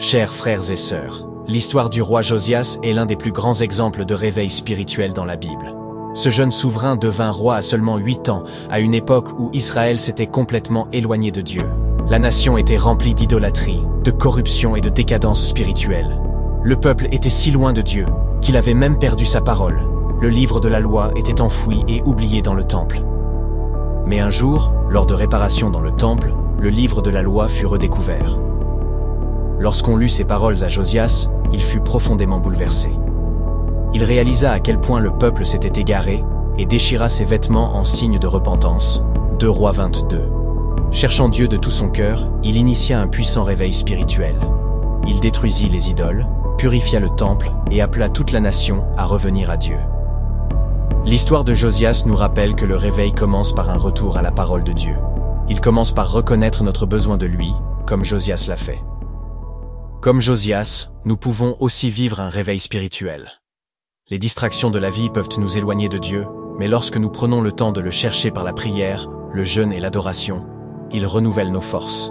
Chers frères et sœurs, l'histoire du roi Josias est l'un des plus grands exemples de réveil spirituel dans la Bible. Ce jeune souverain devint roi à seulement 8 ans, à une époque où Israël s'était complètement éloigné de Dieu. La nation était remplie d'idolâtrie, de corruption et de décadence spirituelle. Le peuple était si loin de Dieu qu'il avait même perdu sa parole. Le livre de la loi était enfoui et oublié dans le temple. Mais un jour, lors de réparations dans le temple, le livre de la loi fut redécouvert. Lorsqu'on lut ces paroles à Josias, il fut profondément bouleversé. Il réalisa à quel point le peuple s'était égaré et déchira ses vêtements en signe de repentance. 2 Rois 22. Cherchant Dieu de tout son cœur, il initia un puissant réveil spirituel. Il détruisit les idoles, purifia le temple et appela toute la nation à revenir à Dieu. L'histoire de Josias nous rappelle que le réveil commence par un retour à la parole de Dieu. Il commence par reconnaître notre besoin de lui, comme Josias l'a fait. Comme Josias, nous pouvons aussi vivre un réveil spirituel. Les distractions de la vie peuvent nous éloigner de Dieu, mais lorsque nous prenons le temps de le chercher par la prière, le jeûne et l'adoration, il renouvelle nos forces.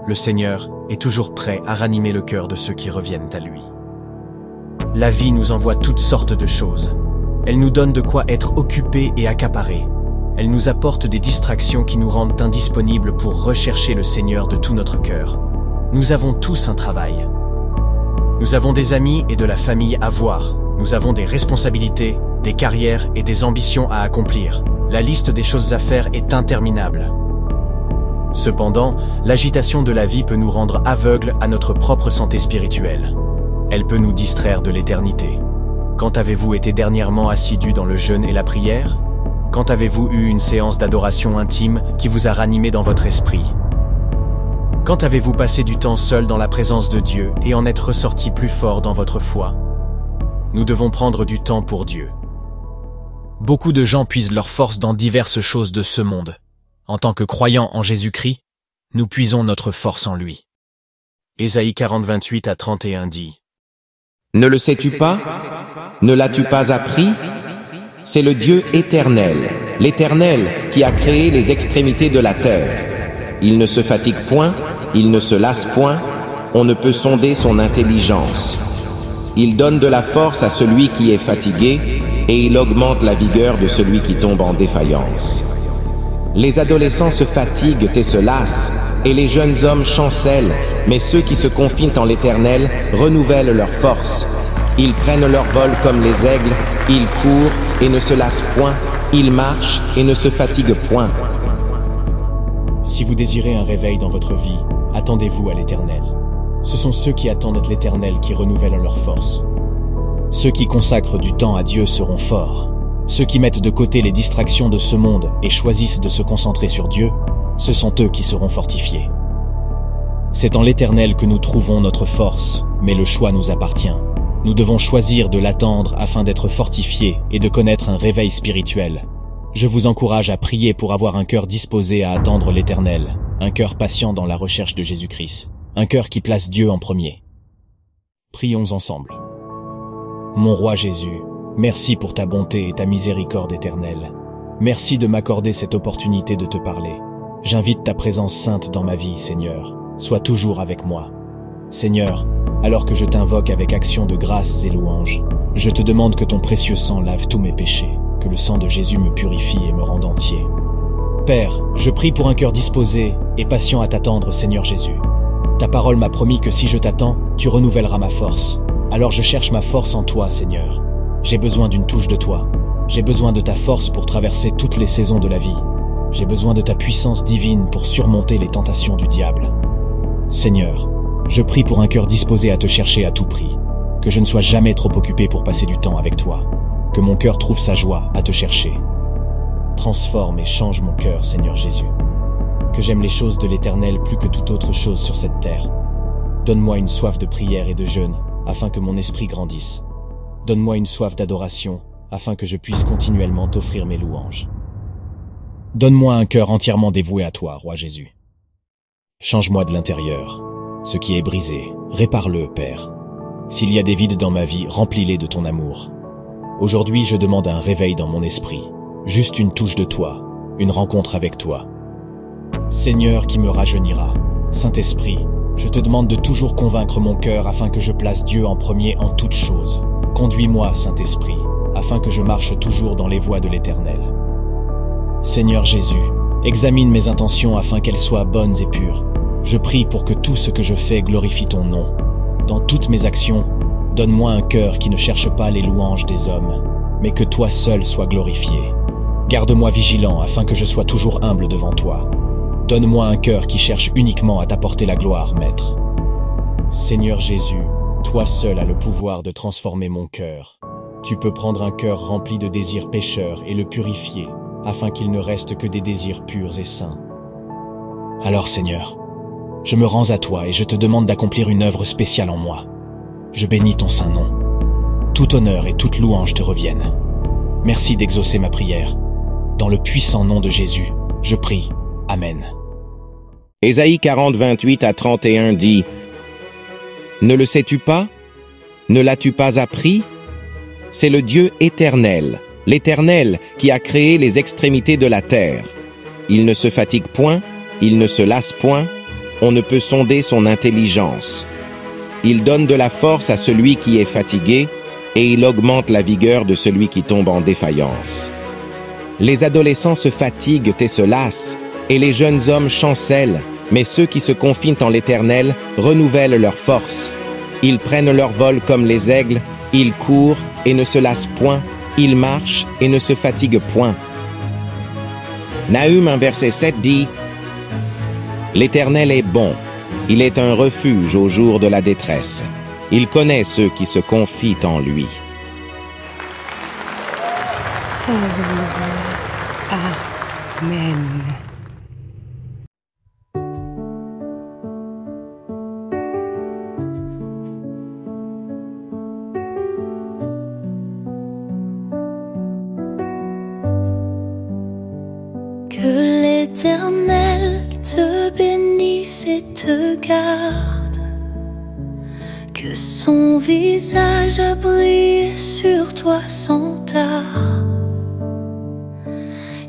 Le Seigneur est toujours prêt à ranimer le cœur de ceux qui reviennent à lui. La vie nous envoie toutes sortes de choses. Elle nous donne de quoi être occupés et accaparés. Elle nous apporte des distractions qui nous rendent indisponibles pour rechercher le Seigneur de tout notre cœur. Nous avons tous un travail. Nous avons des amis et de la famille à voir. Nous avons des responsabilités, des carrières et des ambitions à accomplir. La liste des choses à faire est interminable. Cependant, l'agitation de la vie peut nous rendre aveugles à notre propre santé spirituelle. Elle peut nous distraire de l'éternité. Quand avez-vous été dernièrement assidu dans le jeûne et la prière? Quand avez-vous eu une séance d'adoration intime qui vous a ranimé dans votre esprit? Quand avez-vous passé du temps seul dans la présence de Dieu et en être ressorti plus fort dans votre foi? Nous devons prendre du temps pour Dieu. Beaucoup de gens puisent leur force dans diverses choses de ce monde. En tant que croyants en Jésus-Christ, nous puisons notre force en lui. Ésaïe 40, 28 à 31 dit: Ne le sais-tu pas? Ne l'as-tu pas appris? C'est le Dieu éternel, l'Éternel qui a créé les extrémités de la terre. Il ne se fatigue point, il ne se lasse point, on ne peut sonder son intelligence. Il donne de la force à celui qui est fatigué, et il augmente la vigueur de celui qui tombe en défaillance. Les adolescents se fatiguent et se lassent, et les jeunes hommes chancellent, mais ceux qui se confient en l'Éternel renouvellent leur force. Ils prennent leur vol comme les aigles, ils courent et ne se lassent point, ils marchent et ne se fatiguent point. Si vous désirez un réveil dans votre vie, attendez-vous à l'Éternel. Ce sont ceux qui attendent l'Éternel qui renouvellent leur force. Ceux qui consacrent du temps à Dieu seront forts. Ceux qui mettent de côté les distractions de ce monde et choisissent de se concentrer sur Dieu, ce sont eux qui seront fortifiés. C'est en l'Éternel que nous trouvons notre force, mais le choix nous appartient. Nous devons choisir de l'attendre afin d'être fortifiés et de connaître un réveil spirituel. Je vous encourage à prier pour avoir un cœur disposé à attendre l'Éternel, un cœur patient dans la recherche de Jésus-Christ, un cœur qui place Dieu en premier. Prions ensemble. Mon roi Jésus, merci pour ta bonté et ta miséricorde éternelle. Merci de m'accorder cette opportunité de te parler. J'invite ta présence sainte dans ma vie, Seigneur. Sois toujours avec moi. Seigneur, alors que je t'invoque avec action de grâces et louanges, je te demande que ton précieux sang lave tous mes péchés, que le sang de Jésus me purifie et me rende entier. Père, je prie pour un cœur disposé et patient à t'attendre, Seigneur Jésus. Ta parole m'a promis que si je t'attends, tu renouvelleras ma force. Alors je cherche ma force en toi, Seigneur. J'ai besoin d'une touche de toi. J'ai besoin de ta force pour traverser toutes les saisons de la vie. J'ai besoin de ta puissance divine pour surmonter les tentations du diable. Seigneur, je prie pour un cœur disposé à te chercher à tout prix, que je ne sois jamais trop occupé pour passer du temps avec toi, que mon cœur trouve sa joie à te chercher. Transforme et change mon cœur, Seigneur Jésus, que j'aime les choses de l'Éternel plus que toute autre chose sur cette terre. Donne-moi une soif de prière et de jeûne, afin que mon esprit grandisse. Donne-moi une soif d'adoration, afin que je puisse continuellement t'offrir mes louanges. Donne-moi un cœur entièrement dévoué à toi, Roi Jésus. Change-moi de l'intérieur. Ce qui est brisé, répare-le, Père. S'il y a des vides dans ma vie, remplis-les de ton amour. Aujourd'hui, je demande un réveil dans mon esprit, juste une touche de toi, une rencontre avec toi. Seigneur qui me rajeunira, Saint-Esprit, Je te demande de toujours convaincre mon cœur afin que je place Dieu en premier en toutes choses. Conduis-moi, Saint-Esprit, afin que je marche toujours dans les voies de l'Éternel. Seigneur Jésus, examine mes intentions afin qu'elles soient bonnes et pures. Je prie pour que tout ce que je fais glorifie ton nom. Dans toutes mes actions, donne-moi un cœur qui ne cherche pas les louanges des hommes, mais que toi seul sois glorifié. Garde-moi vigilant afin que je sois toujours humble devant toi. Donne-moi un cœur qui cherche uniquement à t'apporter la gloire, Maître. Seigneur Jésus, toi seul as le pouvoir de transformer mon cœur. Tu peux prendre un cœur rempli de désirs pécheurs et le purifier, afin qu'il ne reste que des désirs purs et saints. Alors Seigneur, je me rends à toi et je te demande d'accomplir une œuvre spéciale en moi. Je bénis ton saint nom. Tout honneur et toute louange te reviennent. Merci d'exaucer ma prière. Dans le puissant nom de Jésus, je prie. Amen. Ésaïe 40, 28 à 31 dit « Ne le sais-tu pas? Ne l'as-tu pas appris? C'est le Dieu éternel, l'Éternel qui a créé les extrémités de la terre. Il ne se fatigue point, il ne se lasse point, on ne peut sonder son intelligence. Il donne de la force à celui qui est fatigué, et il augmente la vigueur de celui qui tombe en défaillance. Les adolescents se fatiguent et se lassent, et les jeunes hommes chancellent, mais ceux qui se confient en l'Éternel renouvellent leur force. Ils prennent leur vol comme les aigles, ils courent et ne se lassent point, ils marchent et ne se fatiguent point. Nahum 1 verset 7 dit « L'Éternel est bon, il est un refuge au jour de la détresse. Il connaît ceux qui se confient en lui. » Amen. Que l'Éternel te bénisse et te garde, que son visage brille sur toi sans tard,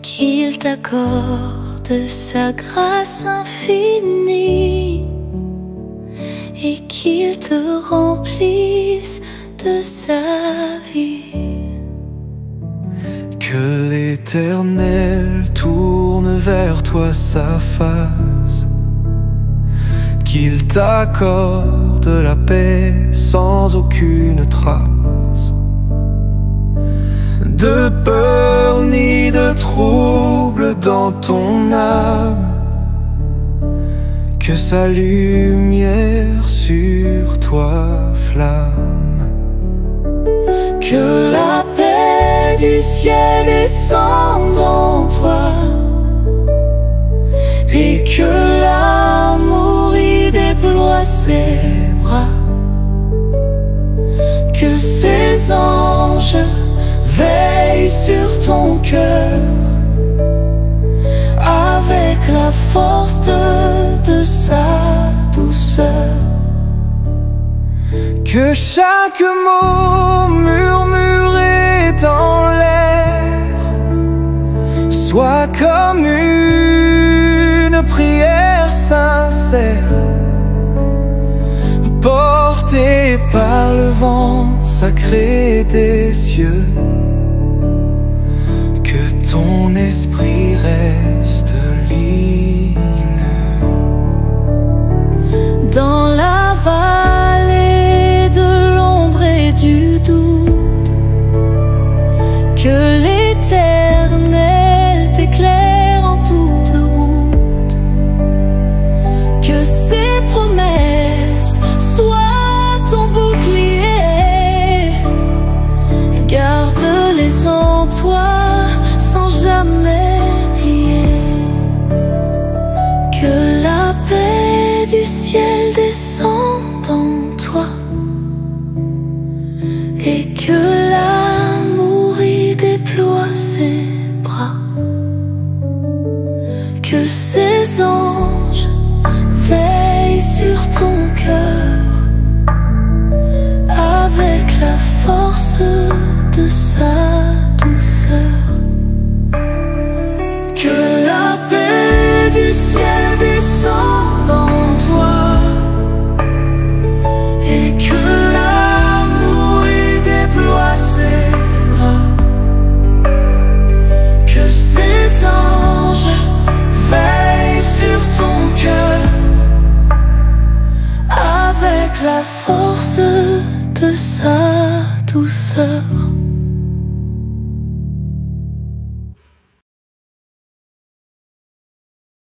qu'il t'accorde sa grâce infinie et qu'il te remplisse de sa vie. Que l'Éternel tourne vers toi sa face, qu'il t'accorde la paix sans aucune trace de peur ni de trouble dans ton âme, que sa lumière sur toi flamme. Que la paix du ciel descende en toi et que l'amour y déploie ses bras, que ses anges veillent sur ton cœur avec la force de sa douceur. Que chaque mot murmuré dans l'air soit comme une prière sincère, portée par le vent sacré des cieux. Que ton esprit reste lumineux dans la vallée de l'ombre et du doute. Que l'Éternel t'éclaire en toute route, que ses promesses soient ton bouclier. Garde-les en toi sans jamais plier. Que la paix du ciel descende en toi et que l'amour y déploie ses bras, que ses anges veillent sur ton cœur avec la force de sa douceur. Que la paix du ciel descende en toi douceur.